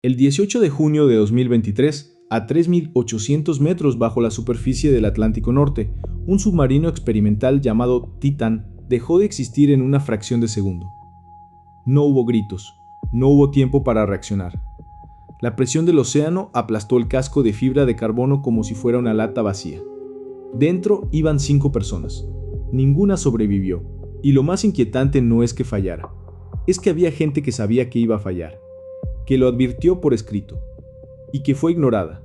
El 18 de junio de 2023, a 3.800 metros bajo la superficie del Atlántico Norte, un submarino experimental llamado Titan dejó de existir en una fracción de segundo. No hubo gritos, no hubo tiempo para reaccionar. La presión del océano aplastó el casco de fibra de carbono como si fuera una lata vacía. Dentro iban 5 personas. Ninguna sobrevivió. Y lo más inquietante no es que fallara, es que había gente que sabía que iba a fallar, que lo advirtió por escrito, y que fue ignorada.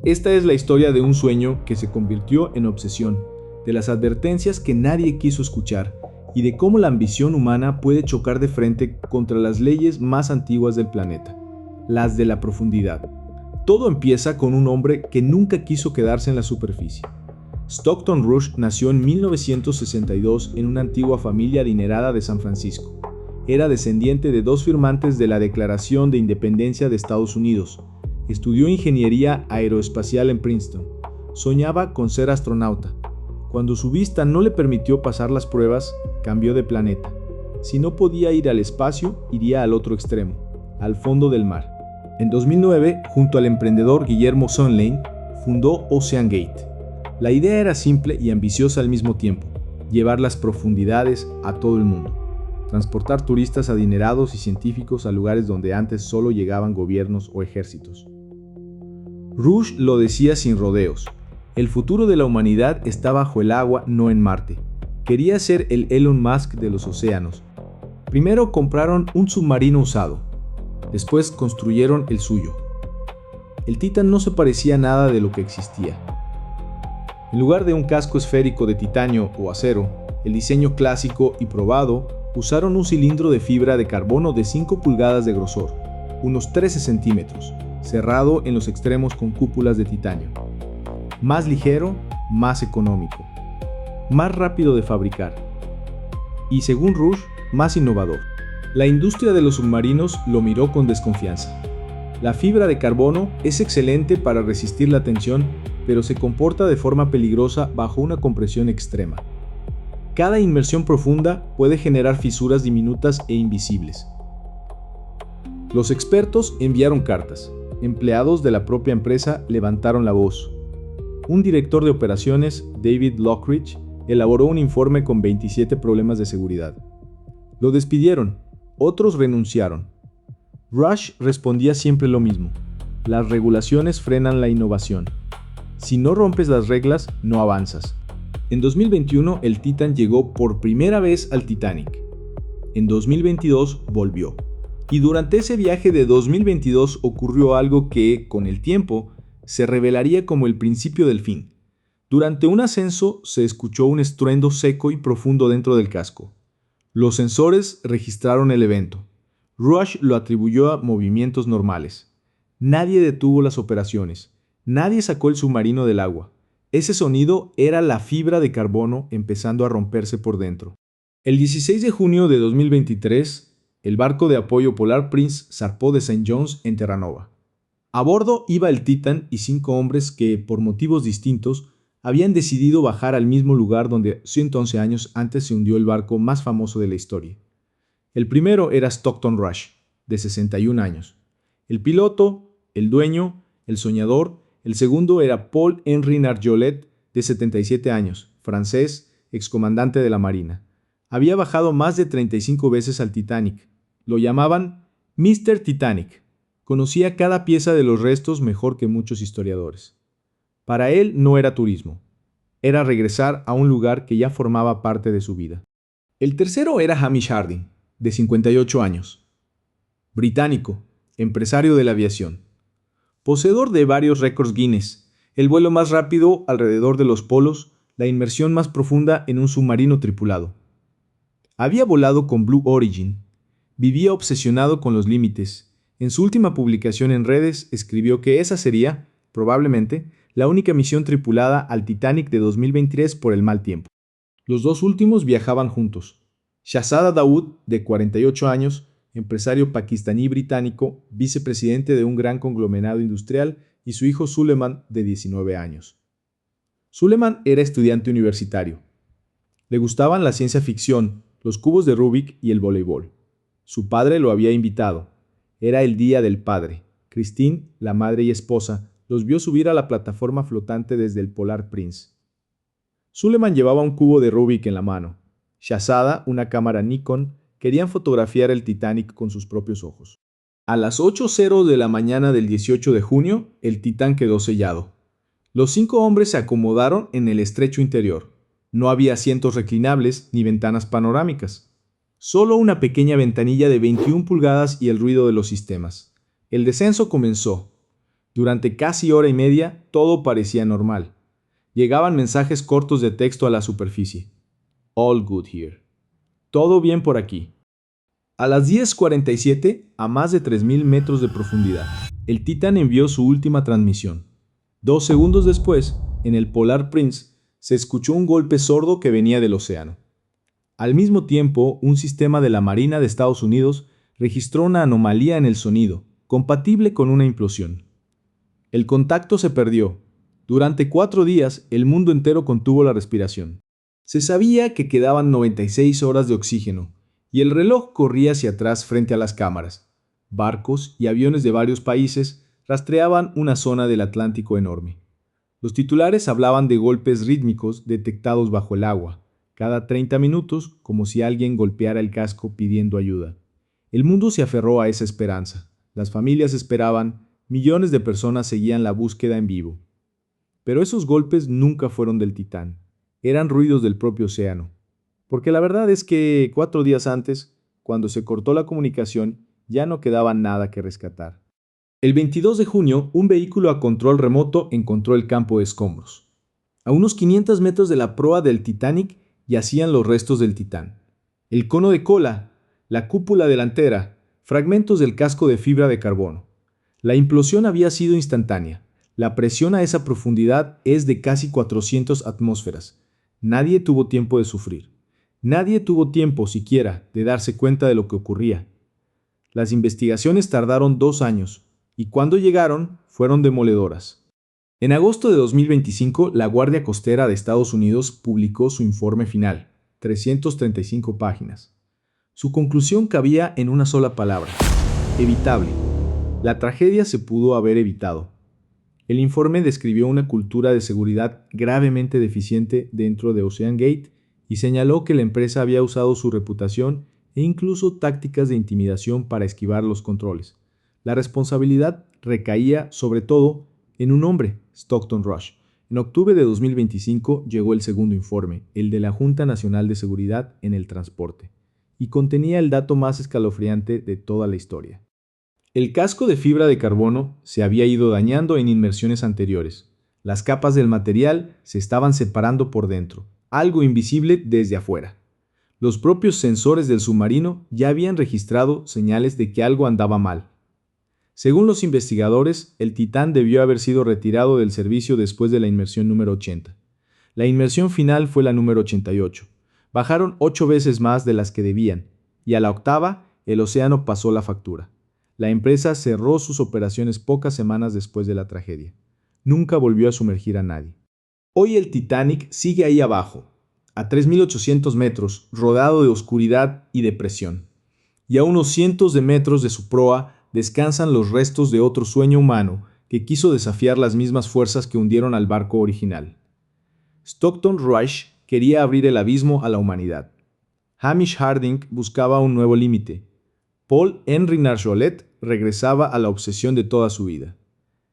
Esta es la historia de un sueño que se convirtió en obsesión, de las advertencias que nadie quiso escuchar, y de cómo la ambición humana puede chocar de frente contra las leyes más antiguas del planeta, las de la profundidad. Todo empieza con un hombre que nunca quiso quedarse en la superficie. Stockton Rush nació en 1962 en una antigua familia adinerada de San Francisco. Era descendiente de 2 firmantes de la Declaración de Independencia de Estados Unidos. Estudió ingeniería aeroespacial en Princeton. Soñaba con ser astronauta. Cuando su vista no le permitió pasar las pruebas, cambió de planeta. Si no podía ir al espacio, iría al otro extremo, al fondo del mar. En 2009, junto al emprendedor Guillermo Sondlane, fundó OceanGate. La idea era simple y ambiciosa al mismo tiempo: llevar las profundidades a todo el mundo. Transportar turistas adinerados y científicos a lugares donde antes solo llegaban gobiernos o ejércitos. Rush lo decía sin rodeos: el futuro de la humanidad está bajo el agua, no en Marte. Quería ser el Elon Musk de los océanos. Primero compraron un submarino usado, después construyeron el suyo. El Titan no se parecía a nada de lo que existía. En lugar de un casco esférico de titanio o acero, el diseño clásico y probado, usaron un cilindro de fibra de carbono de 5 pulgadas de grosor, unos 13 centímetros, cerrado en los extremos con cúpulas de titanio. Más ligero, más económico, más rápido de fabricar y, según Rush, más innovador. La industria de los submarinos lo miró con desconfianza. La fibra de carbono es excelente para resistir la tensión, pero se comporta de forma peligrosa bajo una compresión extrema. Cada inmersión profunda puede generar fisuras diminutas e invisibles. Los expertos enviaron cartas. Empleados de la propia empresa levantaron la voz. Un director de operaciones, David Lockridge, elaboró un informe con 27 problemas de seguridad. Lo despidieron. Otros renunciaron. Rush respondía siempre lo mismo: las regulaciones frenan la innovación. Si no rompes las reglas, no avanzas. En 2021, el Titan llegó por primera vez al Titanic. En 2022 volvió. Y durante ese viaje de 2022 ocurrió algo que, con el tiempo, se revelaría como el principio del fin. Durante un ascenso se escuchó un estruendo seco y profundo dentro del casco. Los sensores registraron el evento. Rush lo atribuyó a movimientos normales. Nadie detuvo las operaciones. Nadie sacó el submarino del agua. Ese sonido era la fibra de carbono empezando a romperse por dentro. El 16 de junio de 2023, el barco de apoyo Polar Prince zarpó de St. John's en Terranova. A bordo iba el Titan y 5 hombres que, por motivos distintos, habían decidido bajar al mismo lugar donde 111 años antes se hundió el barco más famoso de la historia. El primero era Stockton Rush, de 61 años. El piloto, el dueño, el soñador. El segundo era Paul Henry Nargeolet, de 77 años, francés, excomandante de la Marina. Había bajado más de 35 veces al Titanic. Lo llamaban Mr. Titanic. Conocía cada pieza de los restos mejor que muchos historiadores. Para él no era turismo. Era regresar a un lugar que ya formaba parte de su vida. El tercero era Hamish Harding, de 58 años. Británico, empresario de la aviación. Poseedor de varios récords Guinness: el vuelo más rápido alrededor de los polos, la inmersión más profunda en un submarino tripulado. Había volado con Blue Origin. Vivía obsesionado con los límites. En su última publicación en redes escribió que esa sería, probablemente, la única misión tripulada al Titanic de 2023 por el mal tiempo. Los 2 últimos viajaban juntos. Shahzada Dawood, de 48 años, empresario pakistaní-británico, vicepresidente de un gran conglomerado industrial, y su hijo Suleiman, de 19 años. Suleiman era estudiante universitario. Le gustaban la ciencia ficción, los cubos de Rubik y el voleibol. Su padre lo había invitado. Era el Día del Padre. Christine, la madre y esposa, los vio subir a la plataforma flotante desde el Polar Prince. Suleiman llevaba un cubo de Rubik en la mano. Shahzada, una cámara Nikon, querían fotografiar el Titanic con sus propios ojos. A las 8:00 de la mañana del 18 de junio, el Titán quedó sellado. Los 5 hombres se acomodaron en el estrecho interior. No había asientos reclinables ni ventanas panorámicas. Solo una pequeña ventanilla de 21 pulgadas y el ruido de los sistemas. El descenso comenzó. Durante casi hora y media, todo parecía normal. Llegaban mensajes cortos de texto a la superficie. All good here. Todo bien por aquí. A las 10:47, a más de 3.000 metros de profundidad, el Titán envió su última transmisión. 2 segundos después, en el Polar Prince, se escuchó un golpe sordo que venía del océano. Al mismo tiempo, un sistema de la Marina de Estados Unidos registró una anomalía en el sonido, compatible con una implosión. El contacto se perdió. Durante 4 días, el mundo entero contuvo la respiración. Se sabía que quedaban 96 horas de oxígeno, y el reloj corría hacia atrás frente a las cámaras. Barcos y aviones de varios países rastreaban una zona del Atlántico enorme. Los titulares hablaban de golpes rítmicos detectados bajo el agua, cada 30 minutos, como si alguien golpeara el casco pidiendo ayuda. El mundo se aferró a esa esperanza. Las familias esperaban, millones de personas seguían la búsqueda en vivo. Pero esos golpes nunca fueron del Titán. Eran ruidos del propio océano. Porque la verdad es que 4 días antes, cuando se cortó la comunicación, ya no quedaba nada que rescatar. El 22 de junio, un vehículo a control remoto encontró el campo de escombros. A unos 500 metros de la proa del Titanic yacían los restos del Titán. El cono de cola, la cúpula delantera, fragmentos del casco de fibra de carbono. La implosión había sido instantánea. La presión a esa profundidad es de casi 400 atmósferas. Nadie tuvo tiempo de sufrir. Nadie tuvo tiempo siquiera de darse cuenta de lo que ocurría. Las investigaciones tardaron 2 años, y cuando llegaron, fueron demoledoras. En agosto de 2025, la Guardia Costera de Estados Unidos publicó su informe final, 335 páginas. Su conclusión cabía en una sola palabra: evitable. La tragedia se pudo haber evitado. El informe describió una cultura de seguridad gravemente deficiente dentro de OceanGate y señaló que la empresa había usado su reputación e incluso tácticas de intimidación para esquivar los controles. La responsabilidad recaía, sobre todo, en un hombre, Stockton Rush. En octubre de 2025 llegó el segundo informe, el de la Junta Nacional de Seguridad en el Transporte, y contenía el dato más escalofriante de toda la historia. El casco de fibra de carbono se había ido dañando en inmersiones anteriores. Las capas del material se estaban separando por dentro, algo invisible desde afuera. Los propios sensores del submarino ya habían registrado señales de que algo andaba mal. Según los investigadores, el Titán debió haber sido retirado del servicio después de la inmersión número 80. La inmersión final fue la número 88. Bajaron 8 veces más de las que debían, y a la octava, el océano pasó la factura. La empresa cerró sus operaciones pocas semanas después de la tragedia. Nunca volvió a sumergir a nadie. Hoy el Titanic sigue ahí abajo, a 3.800 metros, rodeado de oscuridad y de presión. Y a unos cientos de metros de su proa descansan los restos de otro sueño humano que quiso desafiar las mismas fuerzas que hundieron al barco original. Stockton Rush quería abrir el abismo a la humanidad. Hamish Harding buscaba un nuevo límite. Paul Henry Nargeolet regresaba a la obsesión de toda su vida.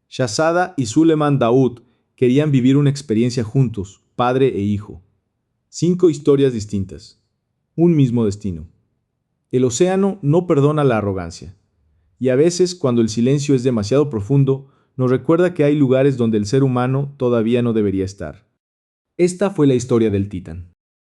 Shahzada y Suleiman Daoud querían vivir una experiencia juntos, padre e hijo. 5 historias distintas. Un mismo destino. El océano no perdona la arrogancia. Y a veces, cuando el silencio es demasiado profundo, nos recuerda que hay lugares donde el ser humano todavía no debería estar. Esta fue la historia del Titán.